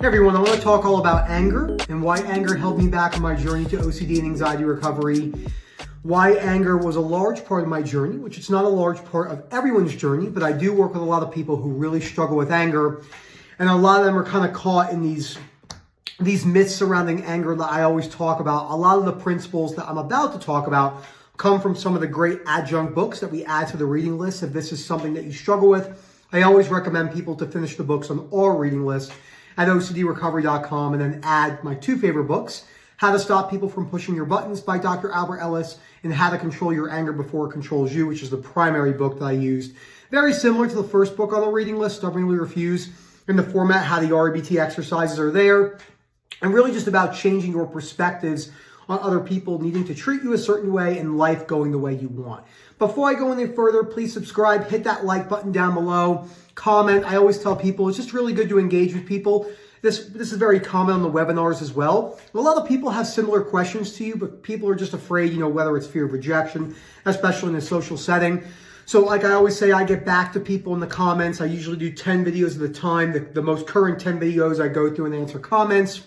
Hey everyone, I want to talk all about anger and why anger held me back on my journey to OCD and anxiety recovery. Why anger was a large part of my journey, which it's not a large part of everyone's journey, but I do work with a lot of people who really struggle with anger. And a lot of them are kind of caught in these myths surrounding anger that I always talk about. A lot of the principles that I'm about to talk about come from some of the great adjunct books that we add to the reading list. If this is something that you struggle with, I always recommend people to finish the books on our reading list at OCDRecovery.com and then add my two favorite books, How to Stop People from Pushing Your Buttons by Dr. Albert Ellis and How to Control Your Anger Before It Controls You, which is the primary book that I used. Very similar to the first book on the reading list, Stubbornly Refuse, in the format, how the REBT exercises are there, and really just about changing your perspectives on other people needing to treat you a certain way and life going the way you want. Before I go any further, please subscribe, hit that like button down below, comment. I always tell people it's just really good to engage with people. This is very common on the webinars as well. A lot of people have similar questions to you, but people are just afraid, whether it's fear of rejection, especially in a social setting. So like I always say, I get back to people in the comments. I usually do 10 videos at a time. The most current 10 videos I go through and answer comments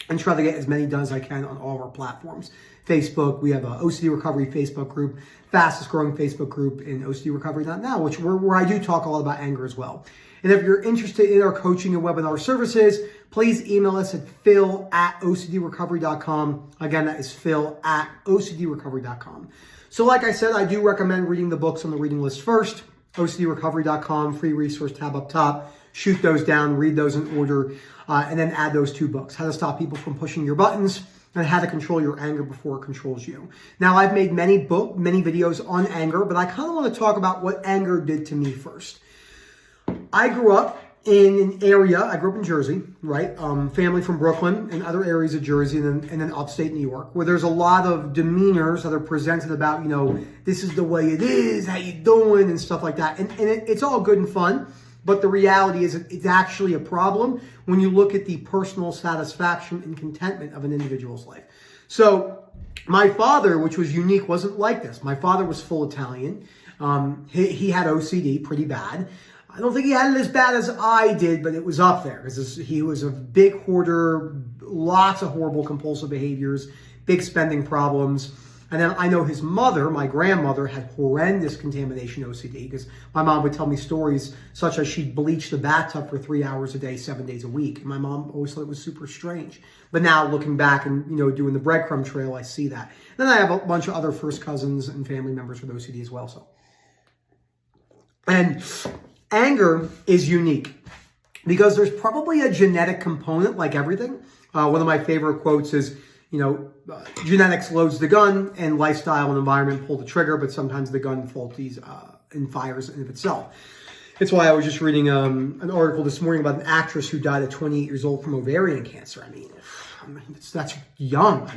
and try to get as many done as I can on all of our platforms. Facebook, we have a OCD Recovery Facebook group, fastest growing Facebook group in OCDRecovery.now, where I do talk a lot about anger as well. And if you're interested in our coaching and webinar services, please email us at phil@ocdrecovery.com. Again, that is phil@ocdrecovery.com. So like I said, I do recommend reading the books on the reading list first. OCDRecovery.com, free resource tab up top. Shoot those down, read those in order, and then add those two books, How to Stop People from Pushing Your Buttons and How to Control Your Anger Before It Controls You. Now, I've made many videos on anger, but I kind of want to talk about what anger did to me first. I grew up in an area, I grew up in Jersey, right? Family from Brooklyn and other areas of Jersey and then upstate New York, where there's a lot of demeanors that are presented about, this is the way it is, how you doing, and stuff like that. And it's all good and fun. But the reality is it's actually a problem when you look at the personal satisfaction and contentment of an individual's life. So my father, which was unique, wasn't like this. My father was full Italian. He had OCD pretty bad. I don't think he had it as bad as I did, but it was up there because he was a big hoarder, lots of horrible compulsive behaviors, big spending problems. And then I know his mother, my grandmother, had horrendous contamination OCD because my mom would tell me stories such as she'd bleach the bathtub for 3 hours a day, 7 days a week. And my mom always thought it was super strange. But now looking back and, doing the breadcrumb trail, I see that. Then I have a bunch of other first cousins and family members with OCD as well. And anger is unique because there's probably a genetic component like everything. One of my favorite quotes is, genetics loads the gun and lifestyle and environment pull the trigger, but sometimes the gun faulties and fires in of itself. It's why I was just reading an article this morning about an actress who died at 28 years old from ovarian cancer. I mean, that's young.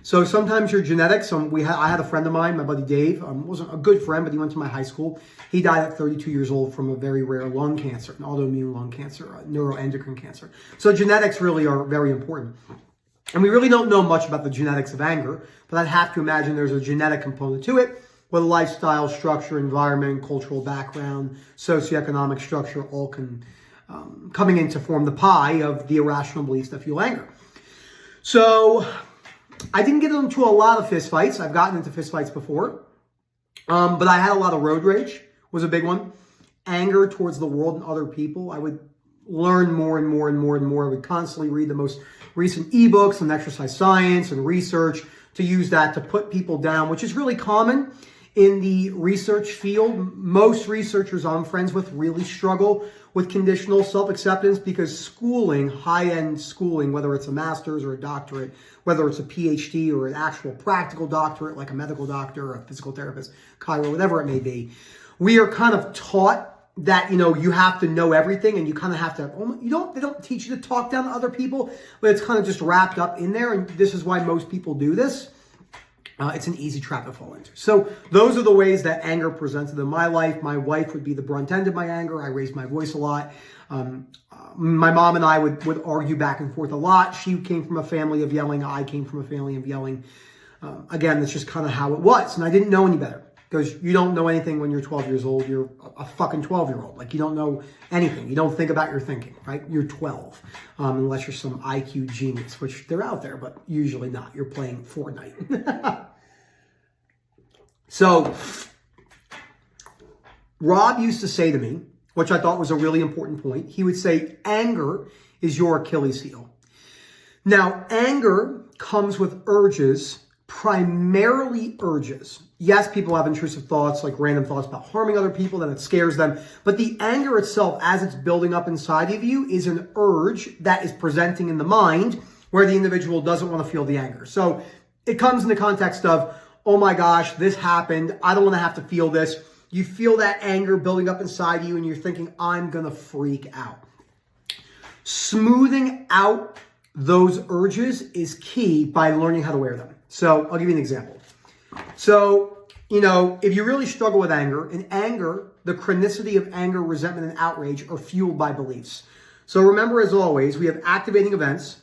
So sometimes your genetics. I had a friend of mine, my buddy Dave, wasn't a good friend, but he went to my high school. He died at 32 years old from a very rare lung cancer, an autoimmune lung cancer, neuroendocrine cancer. So genetics really are very important. And we really don't know much about the genetics of anger, but I'd have to imagine there's a genetic component to it, with lifestyle, structure, environment, cultural background, socioeconomic structure, all coming in to form the pie of the irrational beliefs that fuel anger. So I didn't get into a lot of fistfights. I've gotten into fistfights before, but I had a lot of road rage, was a big one. Anger towards the world and other people. I would learn more and more and more and more. I would constantly read the most recent ebooks on exercise science and research to use that to put people down, which is really common in the research field. Most researchers I'm friends with really struggle with conditional self-acceptance because schooling, high-end schooling, whether it's a master's or a doctorate, whether it's a PhD or an actual practical doctorate like a medical doctor or a physical therapist, chiro, whatever it may be, we are kind of taught that, you have to know everything and you kind of have to, they don't teach you to talk down to other people, but it's kind of just wrapped up in there. And this is why most people do this. It's an easy trap to fall into. So those are the ways that anger presented in my life. My wife would be the brunt end of my anger. I raised my voice a lot. My mom and I would argue back and forth a lot. She came from a family of yelling. I came from a family of yelling. Again, that's just kind of how it was. And I didn't know any better. Because you don't know anything when you're 12 years old. You're a fucking 12-year-old. Like, you don't know anything. You don't think about your thinking, right? You're 12, unless you're some IQ genius, which they're out there, but usually not. You're playing Fortnite. So, Rob used to say to me, which I thought was a really important point, he would say, anger is your Achilles heel. Now, anger comes with urges, primarily urges. Yes, people have intrusive thoughts, like random thoughts about harming other people, then it scares them. But the anger itself, as it's building up inside of you, is an urge that is presenting in the mind where the individual doesn't want to feel the anger. So it comes in the context of, oh my gosh, this happened. I don't want to have to feel this. You feel that anger building up inside you and you're thinking, I'm going to freak out. Smoothing out those urges is key by learning how to wear them. So I'll give you an example. So, if you really struggle with anger, in anger, the chronicity of anger, resentment, and outrage are fueled by beliefs. So remember, as always, we have activating events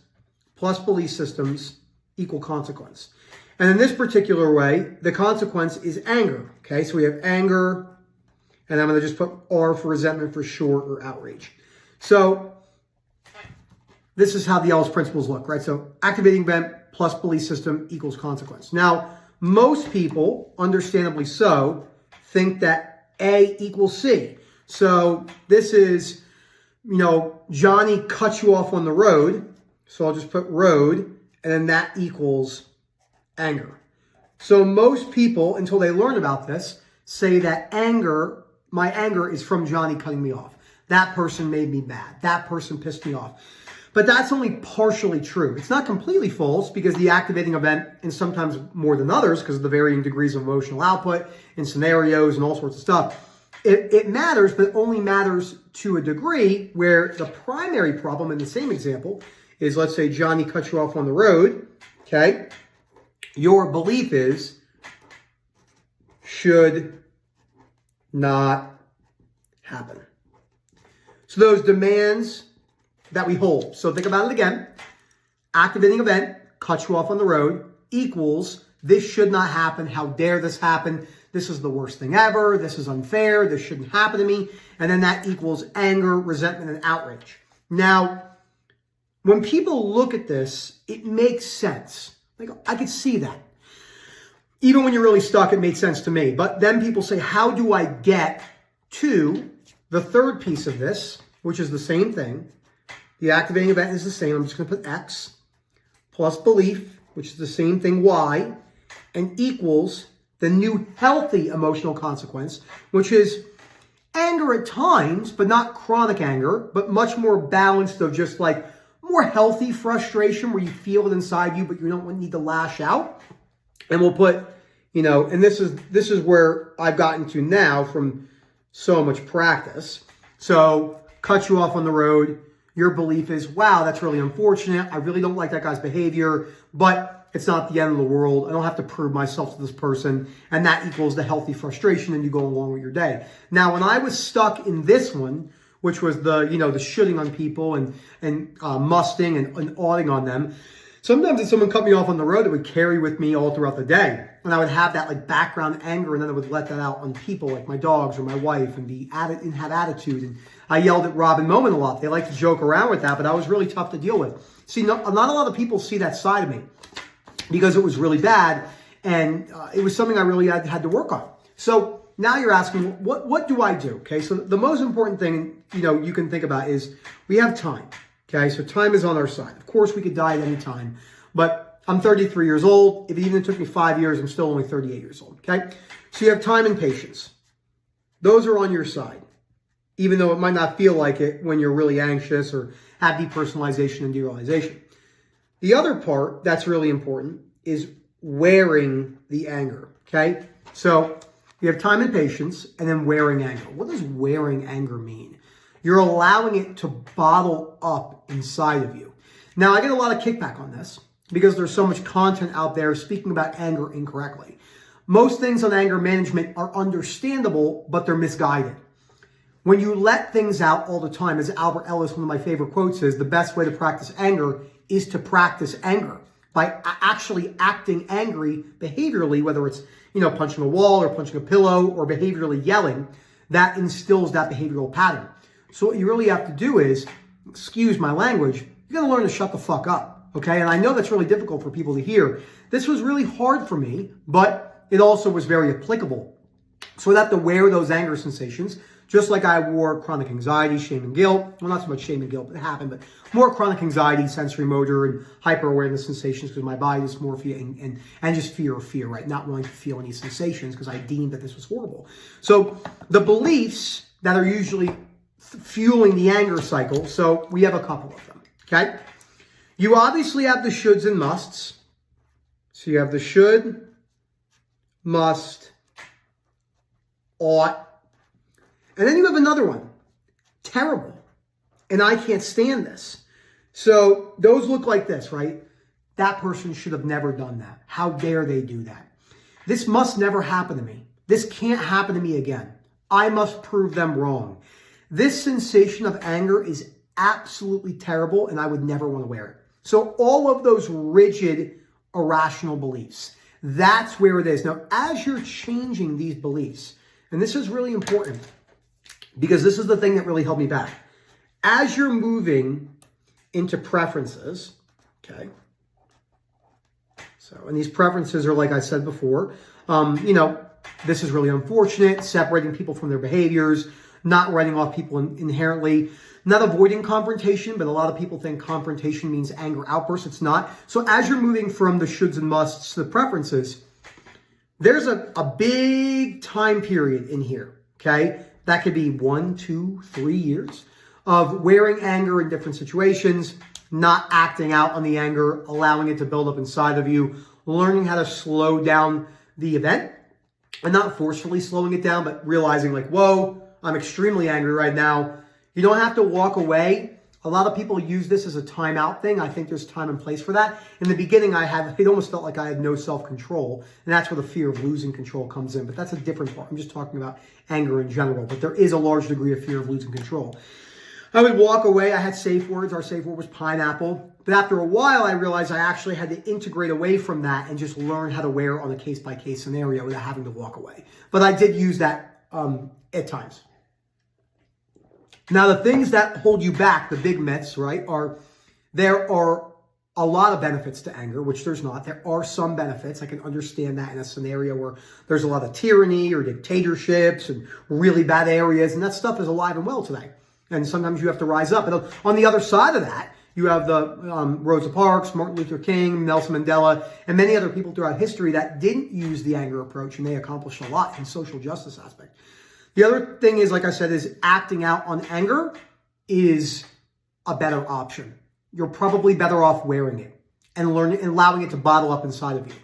plus belief systems equal consequence. And in this particular way, the consequence is anger. Okay, so we have anger, and I'm going to just put R for resentment for short, or outrage. So this is how the Ellis principles look, right? So activating event plus belief system equals consequence. Now, most people, understandably so, think that A equals C. So this is, Johnny cuts you off on the road. So I'll just put road, and then that equals anger. So most people, until they learn about this, say that my anger is from Johnny cutting me off. That person made me mad. That person pissed me off. But that's only partially true. It's not completely false, because the activating event, and sometimes more than others because of the varying degrees of emotional output and scenarios and all sorts of stuff, it matters, but it only matters to a degree where the primary problem in the same example is, let's say Johnny cuts you off on the road, okay? Your belief is, should not happen. So those demands that we hold. So think about it again. Activating event, cuts you off on the road, equals, this should not happen. How dare this happen? This is the worst thing ever. This is unfair. This shouldn't happen to me. And then that equals anger, resentment, and outrage. Now, when people look at this, it makes sense. Like, I could see that. Even when you're really stuck, it made sense to me. But then people say, how do I get to the third piece of this, which is the same thing? The activating event is the same. I'm just going to put X plus belief, which is the same thing, Y, and equals the new healthy emotional consequence, which is anger at times, but not chronic anger, but much more balanced of just like more healthy frustration where you feel it inside you, but you don't need to lash out. And we'll put, and this is where I've gotten to now from so much practice. So cut you off on the road. Your belief is, wow, that's really unfortunate. I really don't like that guy's behavior, but it's not the end of the world. I don't have to prove myself to this person. And that equals the healthy frustration, and you go along with your day. Now, when I was stuck in this one, which was the shooting on people and musting and awing on them, sometimes if someone cut me off on the road, it would carry with me all throughout the day. And I would have that like background anger, and then I would let that out on people like my dogs or my wife and have attitude. And I yelled at Rob and Moment a lot. They like to joke around with that, but I was really tough to deal with. See, not a lot of people see that side of me because it was really bad, and it was something I really had to work on. So now you're asking, what do I do? Okay, so the most important thing you can think about is we have time. Okay, so time is on our side. Of course, we could die at any time, but I'm 33 years old. If it even took me 5 years, I'm still only 38 years old. Okay, so you have time and patience. Those are on your side, even though it might not feel like it when you're really anxious or have depersonalization and derealization. The other part that's really important is wearing the anger. Okay, so you have time and patience, and then wearing anger. What does wearing anger mean? You're allowing it to bottle up inside of you. Now, I get a lot of kickback on this because there's so much content out there speaking about anger incorrectly. Most things on anger management are understandable, but they're misguided. When you let things out all the time, as Albert Ellis, one of my favorite quotes is, the best way to practice anger is to practice anger by actually acting angry behaviorally, whether it's, punching a wall or punching a pillow or behaviorally yelling, that instills that behavioral pattern. So what you really have to do is, excuse my language, you got to learn to shut the fuck up, okay? And I know that's really difficult for people to hear. This was really hard for me, but it also was very applicable. So I'd have to wear those anger sensations, just like I wore chronic anxiety, shame and guilt. Well, not so much shame and guilt, but it happened, but more chronic anxiety, sensory motor, and hyper-awareness sensations because my body dysmorphia and just fear of fear, right? Not wanting to feel any sensations because I deemed that this was horrible. So the beliefs that are usually fueling the anger cycle, so we have a couple of them, okay? You obviously have the shoulds and musts. So you have the should, must, ought, and then you have another one, terrible, and I can't stand this. So those look like this, right? That person should have never done that. How dare they do that? This must never happen to me. This can't happen to me again. I must prove them wrong. This sensation of anger is absolutely terrible, and I would never want to wear it. So all of those rigid, irrational beliefs, that's where it is. Now, as you're changing these beliefs, and this is really important because this is the thing that really held me back. As you're moving into preferences, okay, so, and these preferences are, like I said before, this is really unfortunate, separating people from their behaviors, not writing off people inherently, not avoiding confrontation, but a lot of people think confrontation means anger outbursts. It's not. So as you're moving from the shoulds and musts to the preferences, there's a big time period in here, okay? That could be 1, 2, 3 years of wearing anger in different situations, not acting out on the anger, allowing it to build up inside of you, learning how to slow down the event, and not forcefully slowing it down, but realizing like, whoa, I'm extremely angry right now. You don't have to walk away. A lot of people use this as a timeout thing. I think there's time and place for that. In the beginning, it almost felt like I had no self-control, and that's where the fear of losing control comes in. But that's a different part. I'm just talking about anger in general, but there is a large degree of fear of losing control. I would walk away. I had safe words. Our safe word was pineapple. But after a while, I realized I actually had to integrate away from that and just learn how to wear on a case-by-case scenario without having to walk away. But I did use that at times. Now, the things that hold you back, the big myths, right, there are a lot of benefits to anger, which there's not. There are some benefits. I can understand that in a scenario where there's a lot of tyranny or dictatorships and really bad areas, and that stuff is alive and well today. And sometimes you have to rise up. And on the other side of that, you have the Rosa Parks, Martin Luther King, Nelson Mandela, and many other people throughout history that didn't use the anger approach, and they accomplished a lot in social justice aspect. The other thing is, like I said, is acting out on anger is a better option. You're probably better off wearing it and allowing it to bottle up inside of you.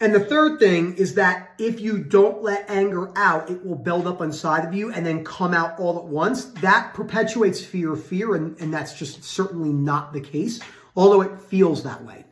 And the third thing is that if you don't let anger out, it will build up inside of you and then come out all at once. That perpetuates fear, and that's just certainly not the case, although it feels that way.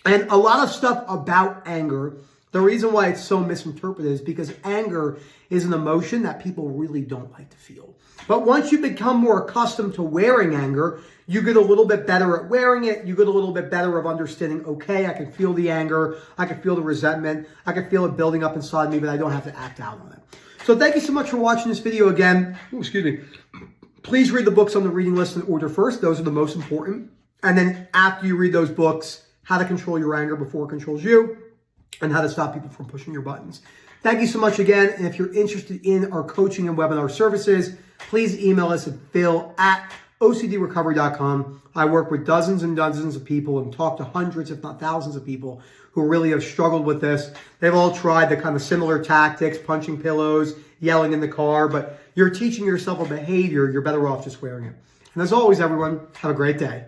And a lot of stuff about anger, the reason why it's so misinterpreted is because anger is an emotion that people really don't like to feel. But once you become more accustomed to wearing anger, you get a little bit better at wearing it. You get a little bit better of understanding, okay, I can feel the anger. I can feel the resentment. I can feel it building up inside me, but I don't have to act out on it. So thank you so much for watching this video again. Ooh, excuse me. Please read the books on the reading list in order first. Those are the most important. And then after you read those books, how to control your anger before it controls you, and how to stop people from pushing your buttons. Thank you so much again. And if you're interested in our coaching and webinar services, please email us at phil@ocdrecovery.com. I work with dozens and dozens of people and talk to hundreds, if not thousands of people who really have struggled with this. They've all tried the kind of similar tactics, punching pillows, yelling in the car, but you're teaching yourself a behavior. You're better off just wearing it. And as always, everyone, have a great day.